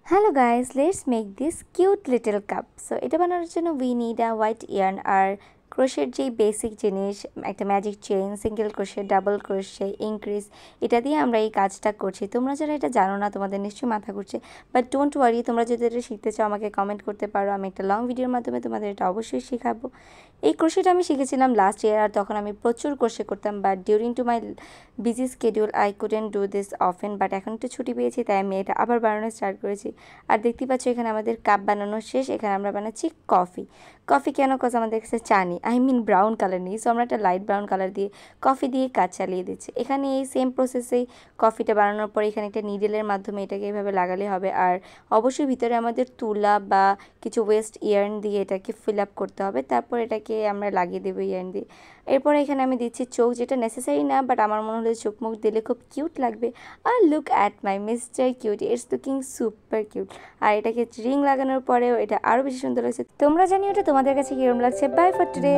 Hello guys, let's make this cute little cup. So এটা বানানোর জন্য we need a white yarn আর ক্রোশের যে basic জিনিস একটা magic chain, single crochet, double crochet, increase এটা দিয়ে আমরা এই কাজটা করছি। তোমরা যারা এটা জানো না তোমাদের নিশ্চয়ই মাথা ঘুরছে, বাট ডোন্ট ওয়ারি, তোমরা যদি এটা শিখতে চাও আমাকে কমেন্ট করতে পারো। আমি একটা লং ভিডিওর মাধ্যমে তোমাদের এটা অবশ্যই শেখাবো। এই ক্রোশেটা আমি শিখেছিলাম লাস্ট ইয়ার, আর তখন আমি প্রচুর ক্রোশে করতাম, but during to my busy schedule I couldn't do this often. But এখন একটু ছুটি পেয়েছি, তাই আমি এটা আবার বানানো স্টার্ট করেছি। আর দেখতে পাচ্ছ এখানে আমাদের কাপ বানানো শেষ। এখানে আমরা বানাচ্ছি কফি কেন? কজ আমাদের কাছে চা নেই, আই মিন ব্রাউন কালার নেই। সো আমরা একটা লাইট ব্রাউন কালার দিয়ে কফি দিয়ে কাজ চালিয়ে দিচ্ছি। এখানে এই সেম প্রসেসেই কফিটা বানানোর পরে এখানে একটা নিডেলের মাধ্যমে এটাকে এভাবে লাগালে হবে। আর অবশ্যই ভিতরে আমাদের তুলা বা কিছু ওয়েস্ট ইয়ার্ন দিয়ে এটাকে ফিল আপ করতে হবে। তারপর এটাকে আমরা লাগিয়ে দেবো ইয়ার্ন দিয়ে। এরপরে এখানে আমি দিচ্ছি চোখ, যেটা নেসেসারি না, বাট আমার মনে হলো চোখ মুখ দিলে খুব কিউট লাগবে। আর look at my mister cute, it's looking super cute. আর এটাকে রিং লাগানোর পরেও এটা আরও বেশি সুন্দর লাগছে। তোমরা জানিও এটা তোমাদের কাছে কীরকম লাগছে। Bye for today.